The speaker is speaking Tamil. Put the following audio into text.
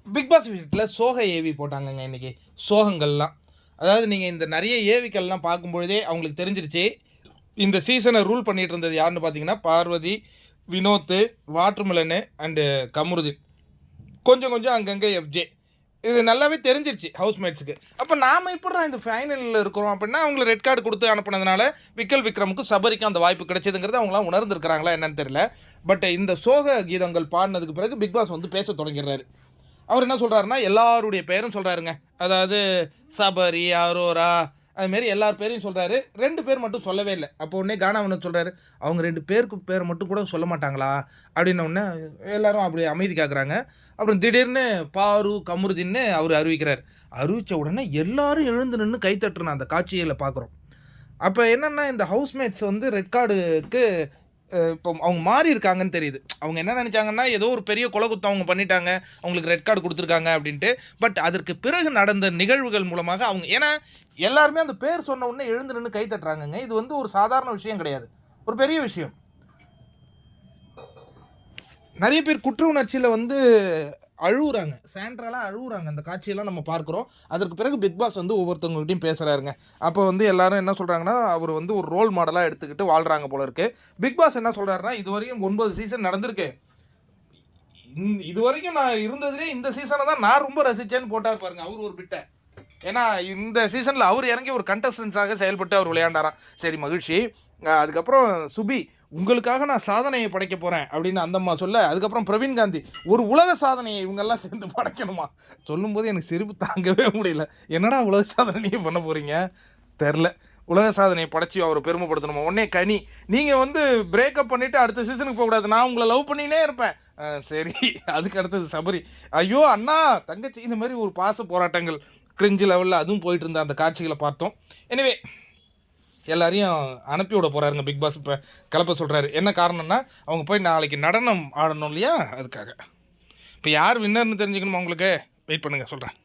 பிக் பாஸ் வீட்டில் சோக ஏவி போட்டாங்கங்க இன்றைக்கி. சோகங்கள்லாம் அதாவது நீங்கள் இந்த நிறைய ஏவிக்கள்லாம் பார்க்கும்பொழுதே அவங்களுக்கு தெரிஞ்சிருச்சு இந்த சீசனை ரூல் பண்ணிகிட்டு இருந்தது யாருன்னு பார்த்தீங்கன்னா பார்வதி, வினோத், வாட்டர்மெலனு அண்டு கமருதீன், கொஞ்சம் அங்கங்கே எஃப்ஜே. இது நல்லாவே தெரிஞ்சிருச்சு ஹவுஸ்மேட்ஸுக்கு. அப்போ நாம் இப்படி இந்த ஃபைனலில் இருக்கிறோம் அப்படின்னா அவங்களை ரெட் கார்டு கொடுத்து அனுப்புனதுனால விக்கல் விக்ரமுக்கும் சபரிக்கும் அந்த வாய்ப்பு கிடைச்சதுங்கிறது அவங்களாம் உணர்ந்துருக்கிறாங்களா என்னன்னு தெரியல. பட் இந்த சோக கீதங்கள் பாடினதுக்கு பிறகு பிக் பாஸ் வந்து பேச தொடங்கிடுறாரு. அவர் என்ன சொல்கிறாருன்னா எல்லாருடைய பேரும் சொல்கிறாருங்க. அதாவது சபரி, அரோரா, அதுமாரி எல்லார் பேரையும் சொல்கிறாரு. 2 பேர் மட்டும் சொல்லவே இல்லை. அப்போ உடனே கானாவன் சொல்கிறாரு, அவங்க 2 பேருக்கு பேரை மட்டும் கூட சொல்ல மாட்டாங்களா அப்படின்ன உடனே எல்லோரும் அப்படி அமைதி காக்குறாங்க. அப்புறம் திடீர்னு பாரு, கமருதீன்னு அவர் அறிவிக்கிறார். அறிவித்த உடனே எல்லாரும் எழுந்து நின்று கைத்தட்டுன அந்த காட்சியில் பார்க்குறோம். அப்போ என்னென்னா இந்த ஹவுஸ்மேட்ஸ் வந்து ரெட் கார்டுக்கு இப்போ அவங்க மாறி இருக்காங்கன்னு தெரியுது. அவங்க என்ன நினச்சாங்கன்னா ஏதோ ஒரு பெரிய கொலை குத்தம் அவங்க பண்ணிட்டாங்க, அவங்களுக்கு ரெட் கார்டு கொடுத்துருக்காங்க அப்படின்ட்டு. பட் அதற்கு பிறகு நடந்த நிகழ்வுகள் மூலமாக அவங்க ஏன்னா எல்லாருமே அந்த பேர் சொன்ன உடனே எழுந்து நின்று கை தட்டுறாங்கங்க. இது வந்து ஒரு சாதாரண விஷயம் கிடையாது, ஒரு பெரிய விஷயம். நிறைய பேர் குற்ற உணர்ச்சியில் வந்து அழுகுறாங்க, சாண்ட்ராலாம் அழுகுறாங்க. அந்த காட்சியெல்லாம் நம்ம பார்க்குறோம். அதற்கு பிறகு பிக் பாஸ் வந்து ஒவ்வொருத்தவங்கள்ட்டையும் பேசுகிறாருங்க. அப்போ வந்து எல்லாரும் என்ன சொல்கிறாங்கன்னா அவர் வந்து ஒரு ரோல் மாடலாக எடுத்துக்கிட்டு வாழ்கிறாங்க போல இருக்குது. பிக் பாஸ் என்ன சொல்கிறாருன்னா இதுவரையும் 9 சீசன் நடந்திருக்கு, இதுவரைக்கும் நான் இருந்ததுலேயே இந்த சீசனை தான் நான் ரொம்ப ரசித்தேன்னு போட்டார் பாருங்க அவர் ஒரு பிட்டை. ஏன்னா இந்த சீசனில் அவர் இறங்கி ஒரு கண்டஸ்டன்ஸாக செயல்பட்டு அவர் விளையாண்டாராம். சரி, மகிழ்ச்சி. அதுக்கப்புறம் சுபி, உங்களுக்காக நான் சாதனையை படைக்க போகிறேன் அப்படின்னு அந்தம்மா சொல்ல, அதுக்கப்புறம் பிரவீன் காந்தி, ஒரு உலக சாதனையை இவங்கெல்லாம் சேர்ந்து படைக்கணுமா சொல்லும்போது எனக்கு சிரிப்பு தாங்கவே முடியல. என்னடா உலக சாதனையே பண்ண போகிறீங்க தெரில. உலக சாதனையை படைச்சி அவரை பெருமைப்படுத்தணுமா? உடனே கனி, நீங்கள் வந்து பிரேக்கப் பண்ணிவிட்டு அடுத்த சீசனுக்கு போகக்கூடாது, நான் உங்களை லவ் பண்ணினே இருப்பேன். சரி, அதுக்கு அடுத்தது சபரி, ஐயோ அண்ணா தங்கச்சி, இந்த மாதிரி ஒரு பாச போராட்டங்கள் கிரிஞ்சு லெவலில் அதுவும் போயிட்டு இருந்த அந்த காட்சிகளை பார்த்தோம். எனவே எல்லாரையும் அனுப்பி விட போகிறாருங்க பிக் பாஸ். இப்போ கிளப்ப சொல்கிறாரு. என்ன காரணம்னா அவங்க போய் நாளைக்கு நடனம் ஆடணும் இல்லையா, அதுக்காக. இப்போ யார் வின்னர்னு தெரிஞ்சுக்கணுமா உங்களுக்கு? வெயிட் பண்ணுங்கள், சொல்கிறேன்.